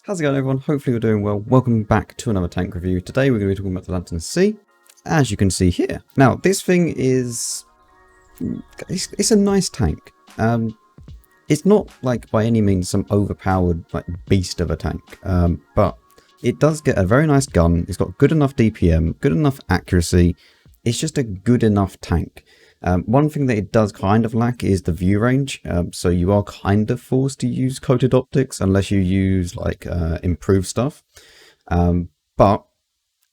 How's it going, everyone? Hopefully you're doing well. Welcome back to another tank review. Today we're going to be talking about the Lansen C, as you can see here. Now, this thing is... It's a nice tank. It's not like by any means some overpowered like beast of a tank, but it does get a very nice gun. It's got good enough DPM, good enough accuracy. It's just a good enough tank. One thing that it does kind of lack is the view range, so you are kind of forced to use coated optics unless you use like improved stuff, but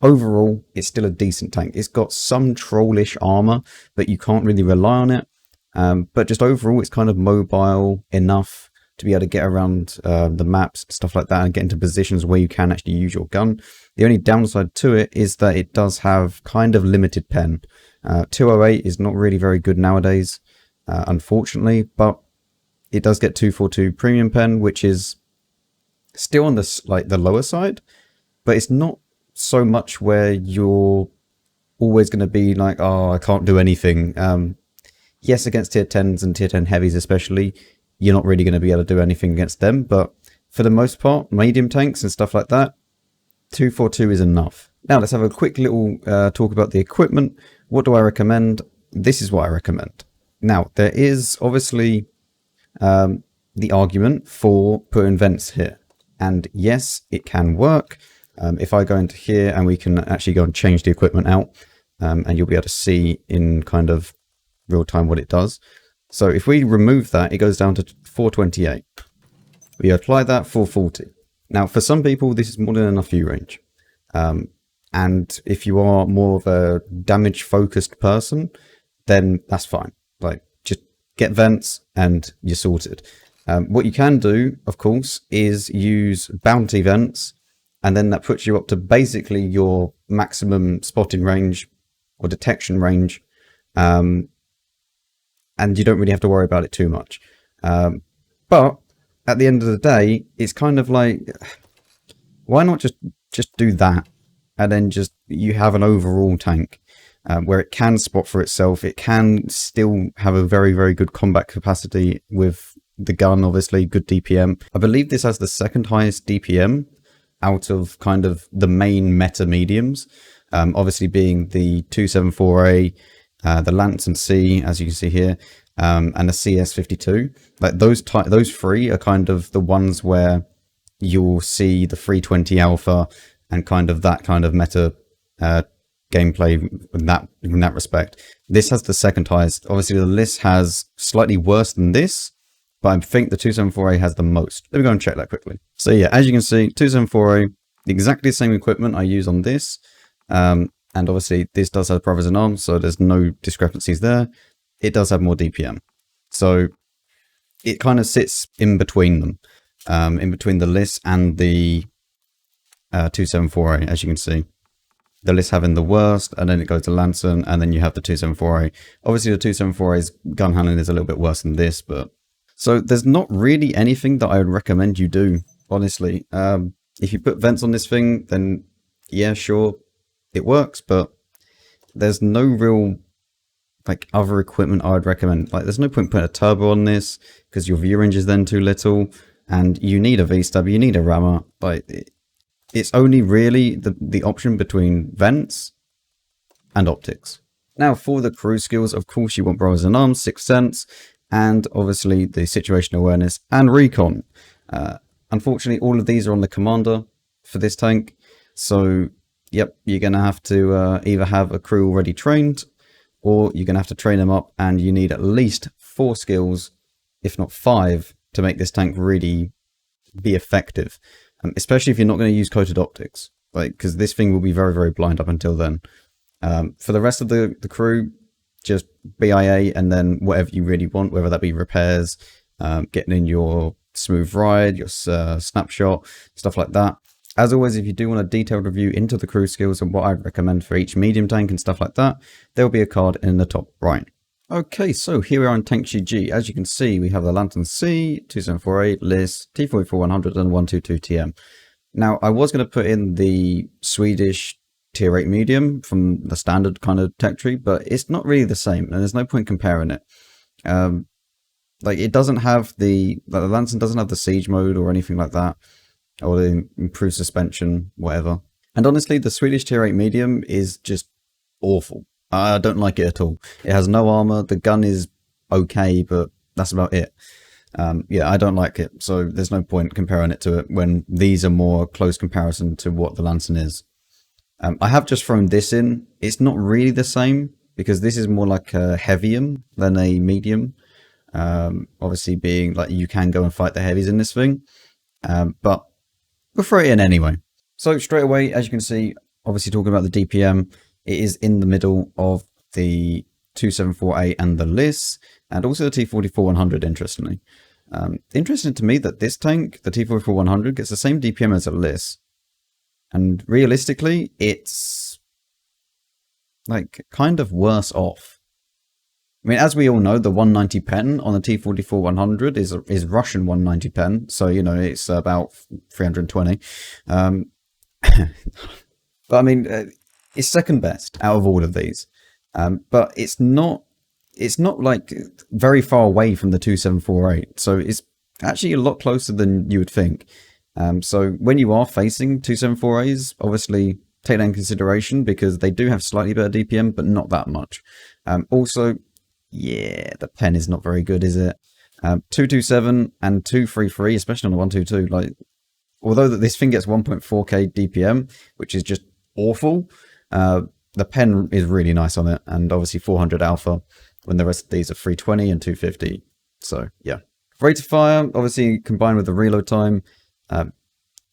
overall it's still a decent tank. It's got some trollish armor, but you can't really rely on it, but just overall it's kind of mobile enough to be able to get around the maps, stuff like that, and get into positions where you can actually use your gun. The only downside to it is that it does have kind of limited pen. 208 is not really very good nowadays, unfortunately, but it does get 242 premium pen, which is still on the lower side, but it's not so much where you're always going to be like, oh, I can't do anything. Yes, against tier 10s and tier 10 heavies especially, you're not really going to be able to do anything against them, but for the most part, medium tanks and stuff like that, 242 is enough. Now let's have a quick little talk about the equipment. What do I recommend? This is what I recommend. Now, there is obviously the argument for putting vents here. And yes, it can work. If I go into here and we can actually go and change the equipment out, and you'll be able to see in kind of real time what it does. So if we remove that, it goes down to 428. We apply that 440. Now, for some people, this is more than enough view range. And if you are more of a damage focused person, then that's fine. Like, just get vents and you're sorted. What you can do, of course, is use bounty vents, and then that puts you up to basically your maximum spotting range or detection range. And you don't really have to worry about it too much. But at the end of the day, it's kind of like, why not just do that? And then just you have an overall tank where it can spot for itself. It can still have a very, very good combat capacity with the gun, obviously, good DPM. I believe this has the second highest DPM out of kind of the main meta mediums, obviously being the 274A, the Lansen C, as you can see here, and the CS52. Like those three are kind of the ones where you'll see the 320 alpha and kind of that kind of meta gameplay in that respect. This has the second highest. Obviously, the list has slightly worse than this, but I think the 274A has the most. Let me go and check that quickly. So yeah, as you can see, 274A, exactly the same equipment I use on this. And obviously, this does have brothers in arms, so there's no discrepancies there. It does have more DPM. So it kind of sits in between them, in between the list and the 274A, as you can see. The list having the worst, and then it goes to Lansen, and then you have the 274A. Obviously, the 274A's gun handling is a little bit worse than this, but... So there's not really anything that I would recommend you do, honestly. If you put vents on this thing, then yeah, sure, it works, but there's no real like other equipment I would recommend. Like, there's no point putting a turbo on this, because your view range is then too little, and you need a V-stub, you need a rammer. Like, it's only really the option between vents and optics. Now, for the crew skills, of course, you want brothers in arms, sixth sense, and obviously the situational awareness and recon. Unfortunately, all of these are on the commander for this tank. So, yep, you're going to have to either have a crew already trained, or you're going to have to train them up, and you need at least 4 skills, if not 5, to make this tank really be effective. Especially if you're not going to use coated optics, like, because this thing will be very, very blind up until then. For the rest of the crew, just BIA, and then whatever you really want, whether that be repairs, getting in your smooth ride, your snapshot, stuff like that. As always, if you do want a detailed review into the crew skills and what I'd recommend for each medium tank and stuff like that, there'll be a card in the top right. Okay, so here we are in Tank GG. As you can see, we have the Lansen C, 274A, list, T44-100 and 122TM. Now, I was going to put in the Swedish tier 8 medium from the standard kind of tech tree, but it's not really the same, and there's no point comparing it. Like, it doesn't have the Lansen doesn't have the siege mode or anything like that. or the improved suspension, whatever. And honestly, the Swedish Tier 8 Medium is just awful. I don't like it at all. It has no armor. The gun is okay, but that's about it. Yeah, I don't like it. So there's no point comparing it to it when these are more close comparison to what the Lansen is. I have just thrown this in. It's not really the same because this is more like a heavium than a medium. Obviously being like you can go and fight the heavies in this thing. But we'll throw it in anyway. So straight away, as you can see, obviously talking about the DPM, it is in the middle of the 274A and the LIS, and also the T44-100, interestingly. Interesting to me that this tank, the T44-100, gets the same DPM as a LIS. And realistically, it's like kind of worse off. I mean, as we all know, the 190 pen on the T44-100 is Russian 190 pen, so, you know, it's about 320. But I mean, it's second best out of all of these. But it's not like very far away from the 2748. So it's actually a lot closer than you would think. So when you are facing 274As, obviously take that in consideration because they do have slightly better DPM, but not that much. Also, yeah, the pen is not very good, is it? 227 and 233, especially on the 122, like, although that this thing gets 1.4k DPM, which is just awful, the pen is really nice on it, and obviously 400 alpha when the rest of these are 320 and 250. So yeah, rate of fire obviously combined with the reload time.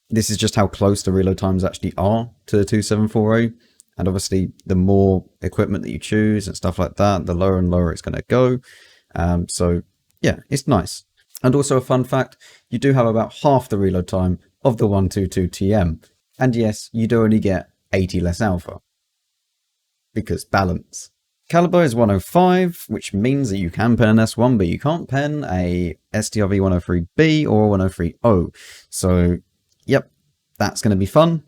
This is just how close the reload times actually are to the 274A, and obviously the more equipment that you choose and stuff like that, the lower and lower it's going to go. So yeah, it's nice. And also a fun fact, you do have about half the reload time of the 122 TM, and yes, you do only get 80 less alpha because balance. Caliber is 105, which means that you can pen an S1, but you can't pen a STRV 103B or 103O. So, yep, that's going to be fun.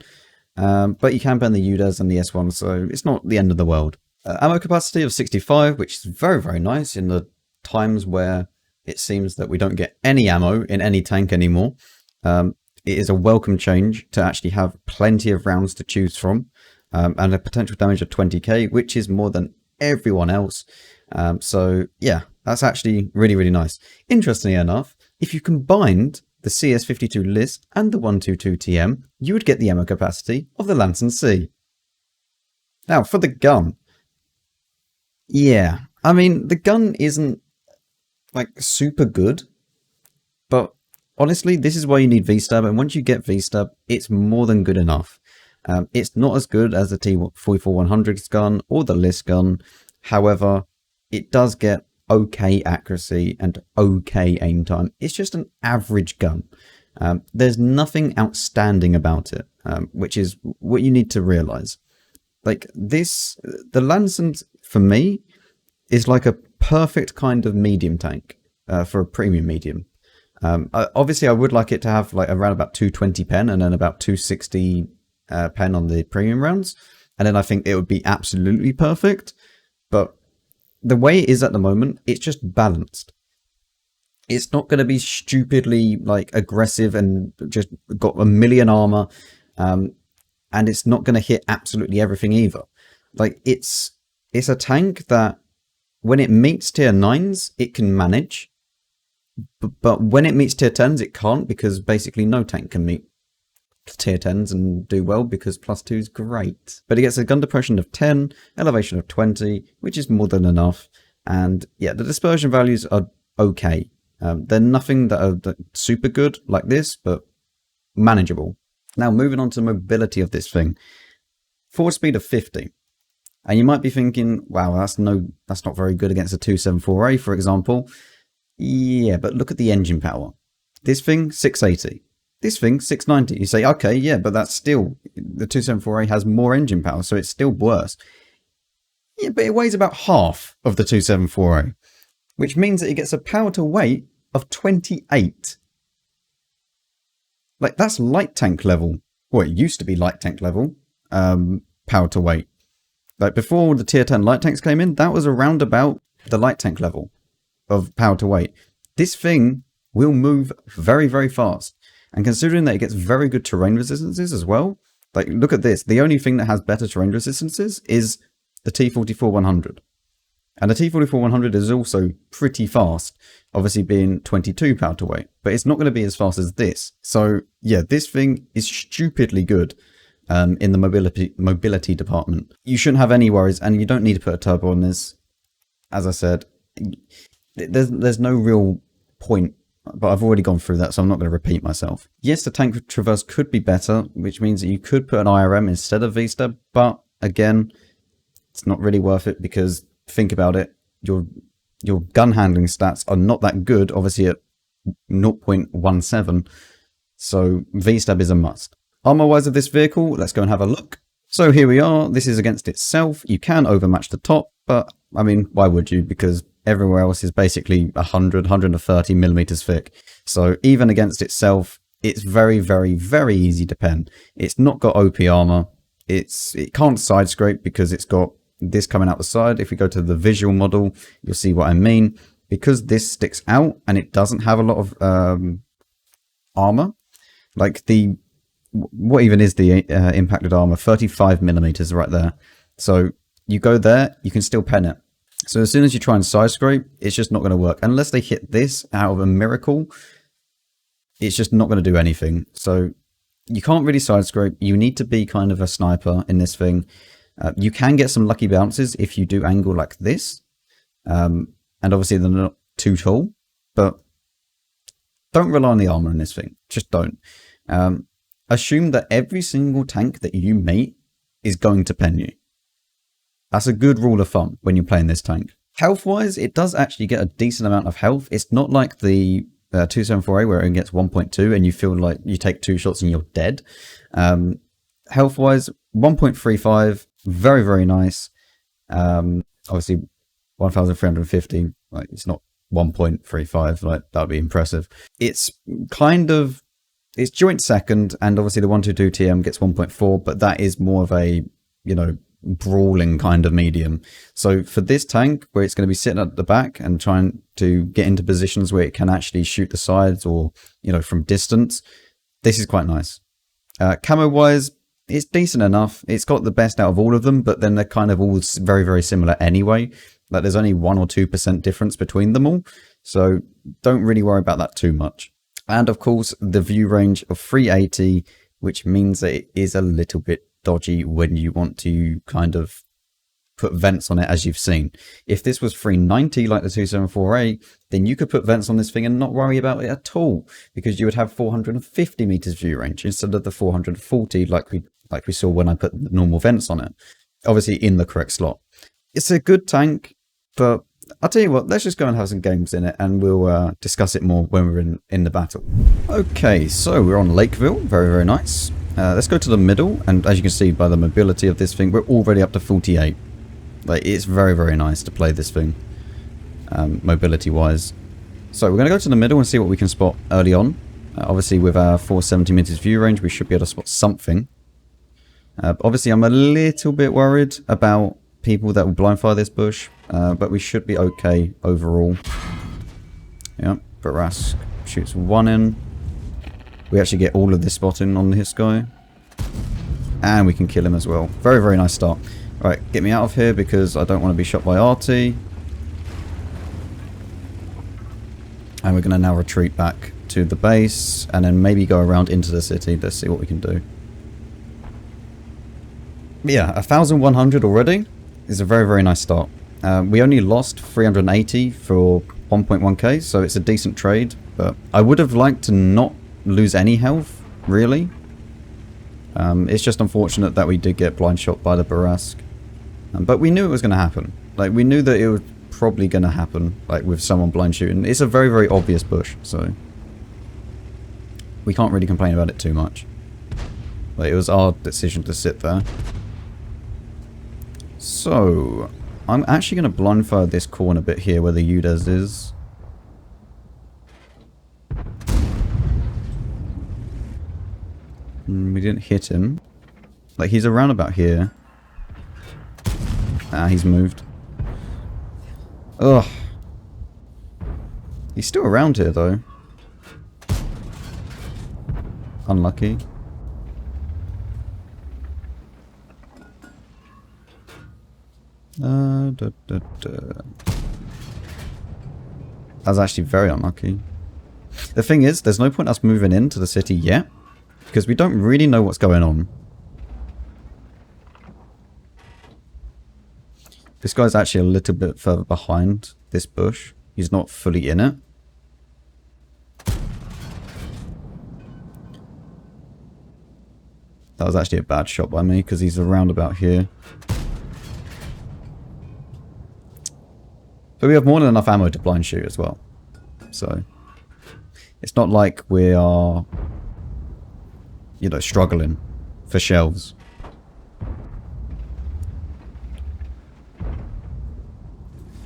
But you can pen the UDAS and the S1, so it's not the end of the world. Ammo capacity of 65, which is very, very nice in the times where it seems that we don't get any ammo in any tank anymore. It is a welcome change to actually have plenty of rounds to choose from, and a potential damage of 20k, which is more than everyone else. So yeah, that's actually really, really nice. Interestingly enough, if you combined the CS52 LIS and the 122 TM, you would get the ammo capacity of the Lansen C. Now for the gun. Yeah, I mean, the gun isn't like super good, but honestly, this is why you need V-Stab, and once you get V-Stab, it's more than good enough. It's not as good as the T44-100's gun or the LIS gun. However, it does get okay accuracy and okay aim time. It's just an average gun. There's nothing outstanding about it, which is what you need to realize. Like this, the Lansen, for me, is like a perfect kind of medium tank for a premium medium. Obviously, I would like it to have like around about 220 pen and then about 260 pen on the premium rounds, and then I think it would be absolutely perfect. But the way it is at the moment, it's just balanced. It's not going to be stupidly like aggressive and just got a million armor, and it's not going to hit absolutely everything either. Like it's a tank that when it meets tier 9s, it can manage, but when it meets tier 10s, it can't, because basically no tank can meet tier 10s and do well, because +2 is great. But it gets a gun depression of 10, elevation of 20, which is more than enough. And yeah, the dispersion values are okay. They're nothing that are super good like this, but manageable. Now moving on to mobility of this thing. Forward speed of 50. And you might be thinking, wow, that's not very good against a 274A, for example. Yeah, but look at the engine power. This thing, 680. This thing, 690. You say, okay, yeah, but that's still, the 274A has more engine power, so it's still worse. Yeah, but it weighs about half of the 274A, which means that it gets a power to weight of 28. Like, that's light tank level. Well, it used to be light tank level, power to weight. Like, before the tier 10 light tanks came in, that was around about the light tank level of power to weight. This thing will move very, very fast. And considering that it gets very good terrain resistances as well, like look at this, the only thing that has better terrain resistances is the T44-100. And the T44-100 is also pretty fast, obviously being 22 power to weight, but it's not going to be as fast as this. So yeah, this thing is stupidly good in the mobility department. You shouldn't have any worries, and you don't need to put a turbo on this. As I said, there's no real point, but I've already gone through that, so I'm not going to repeat myself. Yes, the tank traverse could be better, which means that you could put an IRM instead of V-Stab, but again, it's not really worth it because think about it, your gun handling stats are not that good, obviously at 0.17, so V-Stab is a must. Armor-wise of this vehicle, let's go and have a look. So here we are, this is against itself. You can overmatch the top, but I mean, why would you? Because everywhere else is basically 100, 130 millimeters thick. So even against itself, it's very, very, very easy to pen. It's not got OP armor. It can't side scrape because it's got this coming out the side. If we go to the visual model, you'll see what I mean. Because this sticks out and it doesn't have a lot of armor, like what even is the impacted armor? 35 millimeters right there. So you go there, you can still pen it. So as soon as you try and side scrape, it's just not going to work. Unless they hit this out of a miracle, it's just not going to do anything. So you can't really side scrape. You need to be kind of a sniper in this thing. You can get some lucky bounces if you do angle like this. And obviously they're not too tall, but don't rely on the armor in this thing. Just don't. Assume that every single tank that you meet is going to pen you. That's a good rule of thumb when you're playing this tank. Health-wise, it does actually get a decent amount of health. It's not like the 274A where it gets 1.2 and you feel like you take 2 shots and you're dead. Health-wise, 1.35, very, very nice. Obviously, 1,350, like it's not 1.35, like that would be impressive. It's joint second, and obviously the 122 TM gets 1.4, but that is more of a, brawling kind of medium. So for this tank, where it's going to be sitting at the back and trying to get into positions where it can actually shoot the sides or, from distance, this is quite nice. Camo-wise, it's decent enough. It's got the best out of all of them, but then they're kind of all very, very similar anyway. Like there's only 1 or 2% difference between them all. So don't really worry about that too much. And of course, the view range of 380, which means that it is a little bit dodgy when you want to kind of put vents on it, as you've seen. If this was 390 like the 274A, then you could put vents on this thing and not worry about it at all, because you would have 450 meters view range instead of the 440 like we saw when I put the normal vents on it. Obviously in the correct slot. It's a good tank, but I'll tell you what, let's just go and have some games in it and we'll discuss it more when we're in the battle. Okay, so we're on Lakeville, very, very nice. Let's go to the middle, and as you can see by the mobility of this thing, we're already up to 48. Like, it's very, very nice to play this thing, mobility-wise. So we're going to go to the middle and see what we can spot early on. Obviously, with our 470 meters view range, we should be able to spot something. Obviously, I'm a little bit worried about people that will blind fire this bush, but we should be okay overall. Yeah, Barask shoots 1 in. We actually get all of this spotting on this guy. And we can kill him as well. Very, very nice start. Right, get me out of here because I don't want to be shot by RT. And we're going to now retreat back to the base and then maybe go around into the city. Let's see what we can do. But yeah, 1,100 already is a very, very nice start. We only lost 380 for 1.1k, so it's a decent trade. But I would have liked to not lose any health, really. It's just unfortunate that we did get blind shot by the Barask. But we knew it was going to happen. Like, we knew that it was probably going to happen, like, with someone blind shooting. It's a very, very obvious bush, so we can't really complain about it too much. But it was our decision to sit there. So, I'm actually going to blind fire this corner bit here where the UDES is. We didn't hit him. Like, he's around about here. Ah, he's moved. Ugh. He's still around here, though. Unlucky. That was actually very unlucky. The thing is, there's no point us moving into the city yet, because we don't really know what's going on. This guy's actually a little bit further behind this bush. He's not fully in it. That was actually a bad shot by me, because he's around about here. But we have more than enough ammo to blind shoot as well. So, it's not like we are, you know, struggling for shells.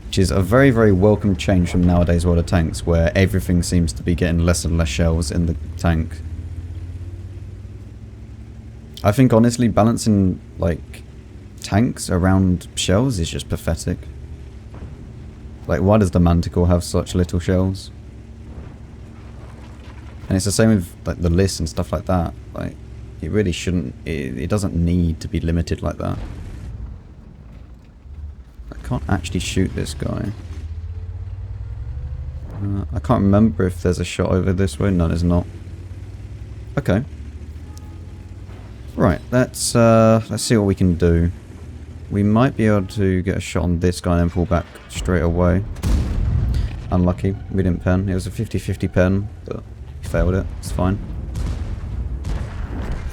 Which is a very, very welcome change from nowadays World of Tanks, where everything seems to be getting less and less shells in the tank. I think honestly balancing like tanks around shells is just pathetic. Like, why does the Manticore have such little shells? And it's the same with like the list and stuff like that. Like, it really shouldn't, it doesn't need to be limited like that. I can't actually shoot this guy. I can't remember if there's a shot over this way. No, there's not. Okay. Right, let's see what we can do. We might be able to get a shot on this guy and then pull back straight away. Unlucky, we didn't pen. It was a 50-50 pen, but he failed it. It's fine.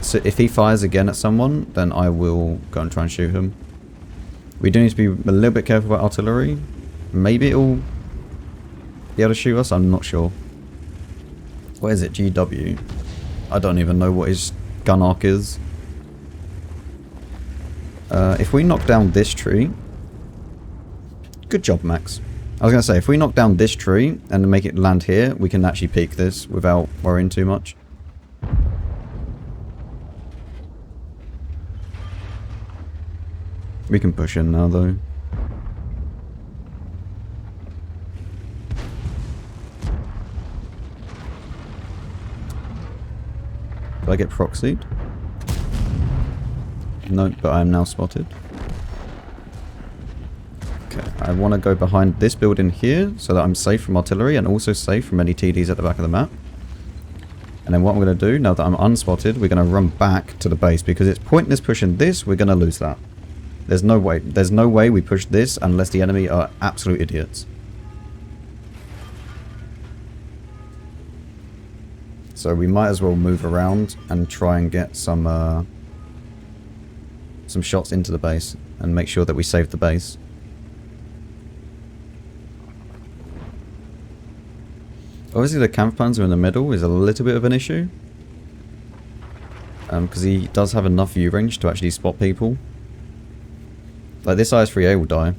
So if he fires again at someone, then I will go and try and shoot him. We do need to be a little bit careful about artillery. Maybe it'll be able to shoot us, I'm not sure. What is it, GW? I don't even know what his gun arc is. If we knock down this tree... Good job, Max. I was going to say, if we knock down this tree and make it land here, we can actually peek this without worrying too much. We can push in now, though. Did I get proxied? No, but I am now spotted. Okay, I want to go behind this building here so that I'm safe from artillery and also safe from any TDs at the back of the map. And then what I'm going to do, now that I'm unspotted, we're going to run back to the base because it's pointless pushing this, we're going to lose that. There's no way we push this unless the enemy are absolute idiots. So we might as well move around and try and get some shots into the base and make sure that we save the base. Obviously the camp panzer in the middle is a little bit of an issue. Because he does have enough view range to actually spot people. Like this IS-3A will die.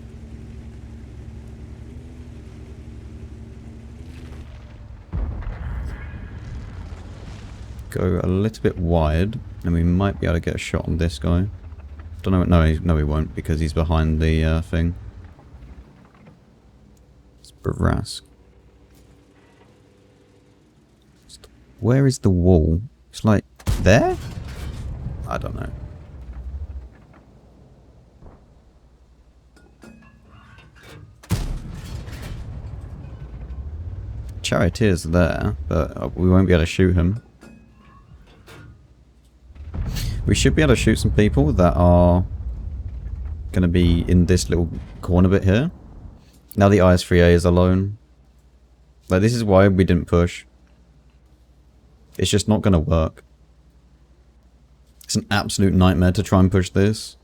Go a little bit wide and we might be able to get a shot on this guy. Don't know. No, he won't because he's behind the thing. It's Barask. Where is the wall? It's like there? I don't know. Charioteer's there, but we won't be able to shoot him. We should be able to shoot some people that are going to be in this little corner bit here. Now the IS-3A is alone. Like, this is why we didn't push. It's just not going to work. It's an absolute nightmare to try and push this.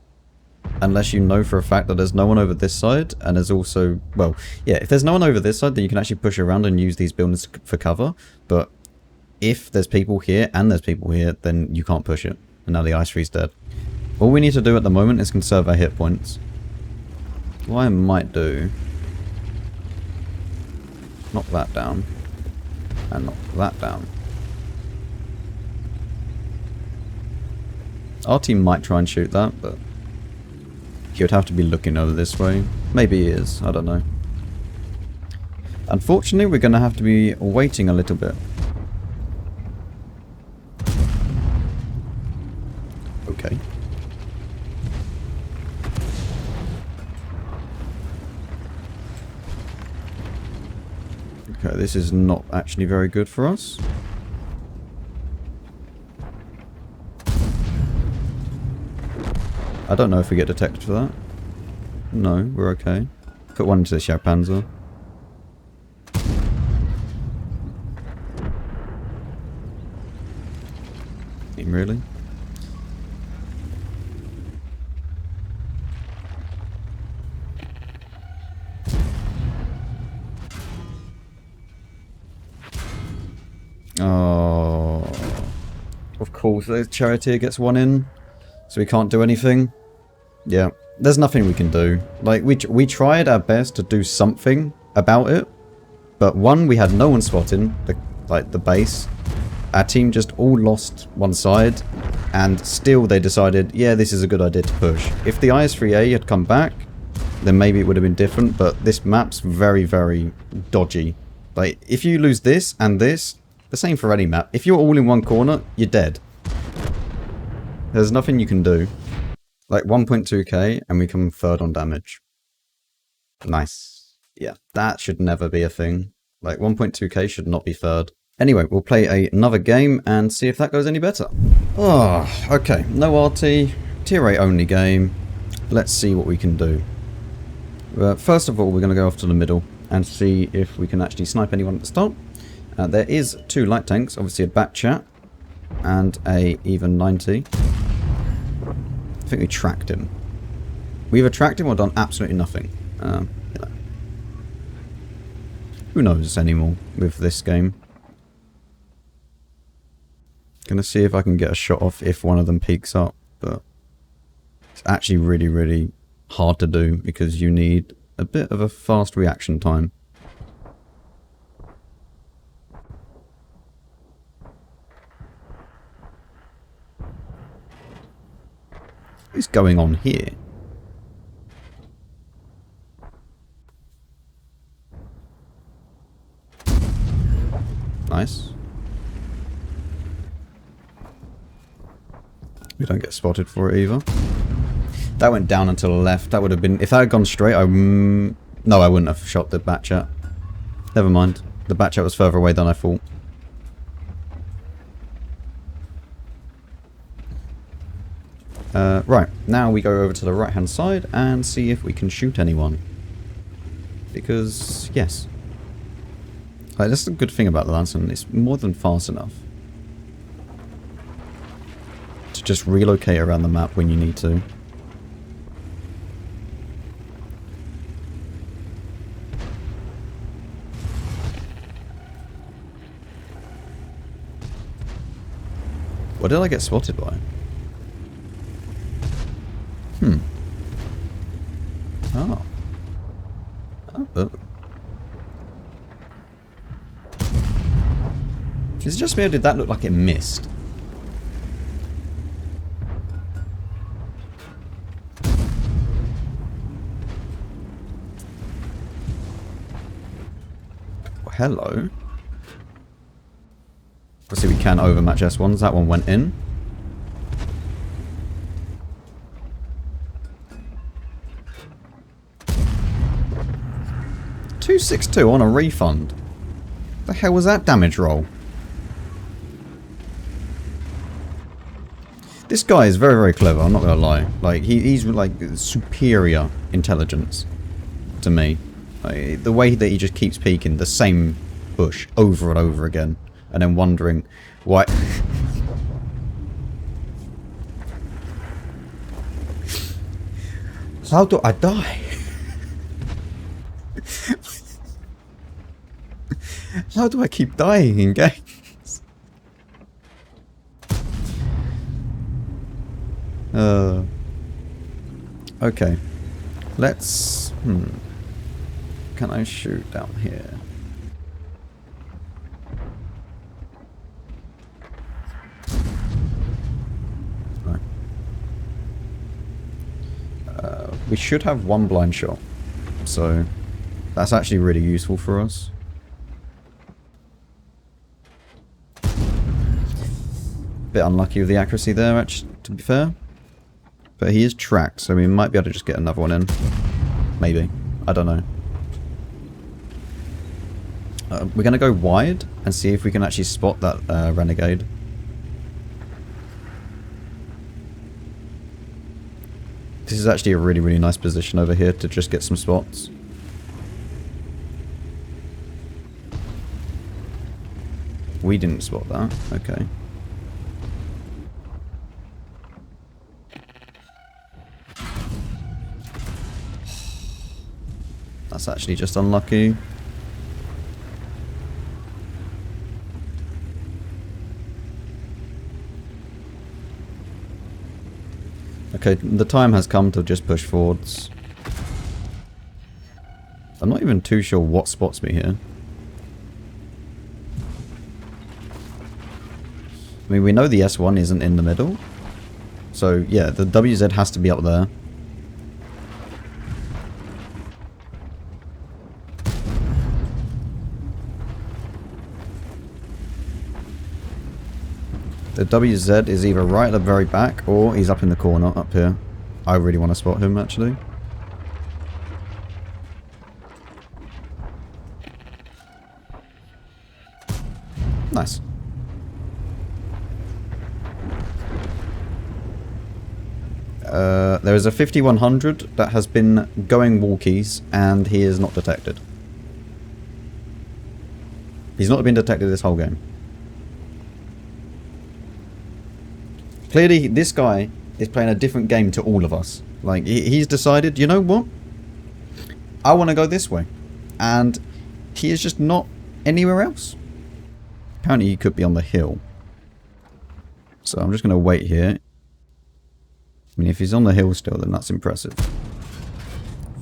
Unless you know for a fact that there's no one over this side, and there's also... Well, yeah, if there's no one over this side, then you can actually push around and use these buildings for cover. But if there's people here and there's people here, then you can't push it. And now the IS-3's dead. All we need to do at the moment is conserve our hit points. What I might do... Knock that down. And knock that down. Our team might try and shoot that, but... he would have to be looking over this way. Maybe he is, I don't know. Unfortunately, we're going to have to be waiting a little bit. Okay. Okay, this is not actually very good for us. I don't know if we get detected for that. No, we're okay. Put one into the Panzer. Really? Oh, of course, the charioteer gets one in, so we can't do anything. Yeah, there's nothing we can do. Like, we tried our best to do something about it, but one, we had no one spotting the base. Our team just all lost one side, and still they decided, yeah, this is a good idea to push. If the IS-3A had come back, then maybe it would have been different, but this map's very, very dodgy. Like, if you lose this and this, the same for any map. If you're all in one corner, you're dead. There's nothing you can do. Like 1.2k and we come third on damage. Nice. Yeah, that should never be a thing. Like 1.2k should not be third. Anyway, we'll play another game and see if that goes any better. Oh, okay. No RT. Tier 8 only game. Let's see what we can do. First of all, we're going to go off to the middle and see if we can actually snipe anyone at the start. There is 2 light tanks, obviously a bat chat and a even 90. I think we tracked him. We either tracked him or done absolutely nothing. You know. Who knows anymore with this game. Gonna see if I can get a shot off if one of them peeks up, but it's actually really, really hard to do because you need a bit of a fast reaction time. What's going on here? Nice. We don't get spotted for it either. That went down until the left. That would have been... If that had gone straight, no, I wouldn't have shot the bat chat. Never mind. The bat chat was further away than I thought. Right, now we go over to the right hand side and see if we can shoot anyone. Because, yes. Like, that's the good thing about the Lansen. It's more than fast enough to just relocate around the map when you need to. What did I get spotted by? Oh. Oh. Is it just me or did that look like it missed? Well, hello. Let's see, we can overmatch S1s. That one went in. .262 on a refund. The hell was that damage roll? This guy is very, very clever, I'm not gonna lie. Like, he's like superior intelligence to me. Like, the way that he just keeps peeking the same bush over and over again, and then wondering why. How do I die? How do I keep dying in games? Okay. Let's... Can I shoot down here? No. We should have one blind shot. So, that's actually really useful for us. Bit unlucky with the accuracy there, actually, to be fair. But he is tracked, so we might be able to just get another one in. Maybe. I don't know. We're going to go wide and see if we can actually spot that renegade. This is actually a really, really nice position over here to just get some spots. We didn't spot that. Okay. That's actually just unlucky. Okay, the time has come to just push forwards. I'm not even too sure what spots me here. I mean, we know the S1 isn't in the middle. So, yeah, the WZ has to be up there. The WZ is either right at the very back or he's up in the corner up here. I really want to spot him actually. Nice. There is a 5100 that has been going walkies and he is not detected. He's not been detected this whole game. Clearly, this guy is playing a different game to all of us. Like, he's decided, you know what? I want to go this way. And he is just not anywhere else. Apparently, he could be on the hill. So I'm just going to wait here. I mean, if he's on the hill still, then that's impressive.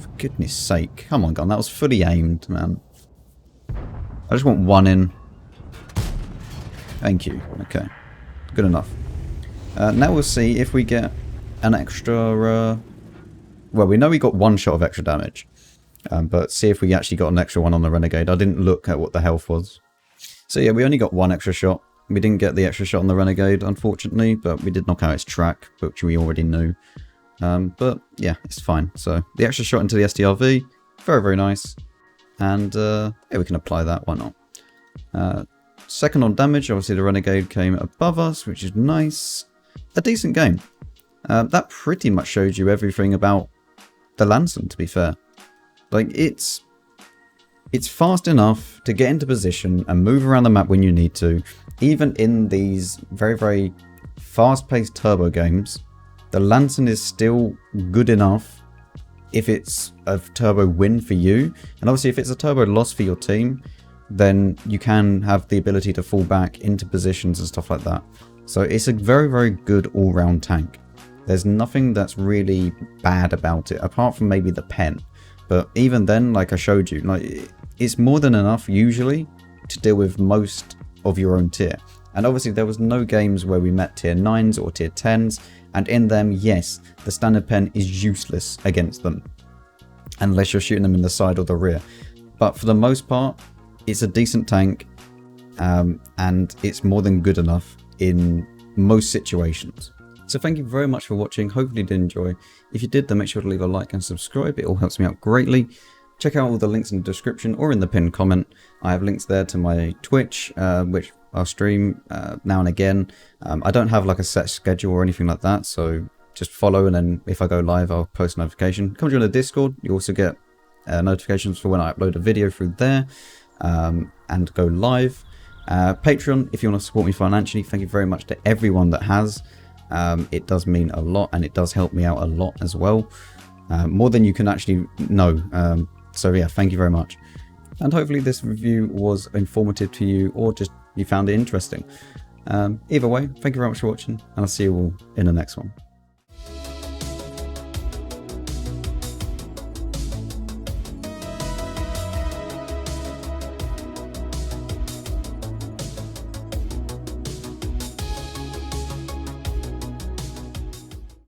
For goodness sake. Come on, gun. That was fully aimed, man. I just want one in. Thank you. Okay. Good enough. Now we'll see if we get an extra... well, we know we got one shot of extra damage. But see if we actually got an extra one on the Renegade. I didn't look at what the health was. So yeah, we only got one extra shot. We didn't get the extra shot on the Renegade, unfortunately. But we did knock out its track, which we already knew. But yeah, it's fine. So the extra shot into the STRV. Very, very nice. And yeah, we can apply that. Why not? Second on damage, obviously the Renegade came above us, which is nice. A decent game. That pretty much shows you everything about the Lansen, to be fair. Like, it's fast enough to get into position and move around the map when you need to. Even in these very, very fast-paced turbo games, the Lansen is still good enough if it's a turbo win for you. And obviously, if it's a turbo loss for your team, then you can have the ability to fall back into positions and stuff like that. So it's a very, very good all-round tank. There's nothing that's really bad about it, apart from maybe the pen. But even then, like I showed you, like it's more than enough usually to deal with most of your own tier. And obviously there was no games where we met tier 9s or tier 10s, and in them, yes, the standard pen is useless against them, unless you're shooting them in the side or the rear. But for the most part, it's a decent tank, and it's more than good enough in most situations. So thank you very much for watching. Hopefully you did enjoy. If you did, then make sure to leave a like and subscribe. It all helps me out greatly. Check out all the links in the description or in the pinned comment. I have links there to my Twitch, which I'll stream now and again. I don't have like a set schedule or anything like that, so just follow, and then if I go live, I'll post a notification. Come join the Discord. You also get notifications for when I upload a video through there and go live. Patreon, if you want to support me financially, thank you very much to everyone that has. It does mean a lot, and it does help me out a lot as well. More than you can actually know. So yeah, thank you very much. And hopefully this review was informative to you, or just you found it interesting. Either way, thank you very much for watching, and I'll see you all in the next one.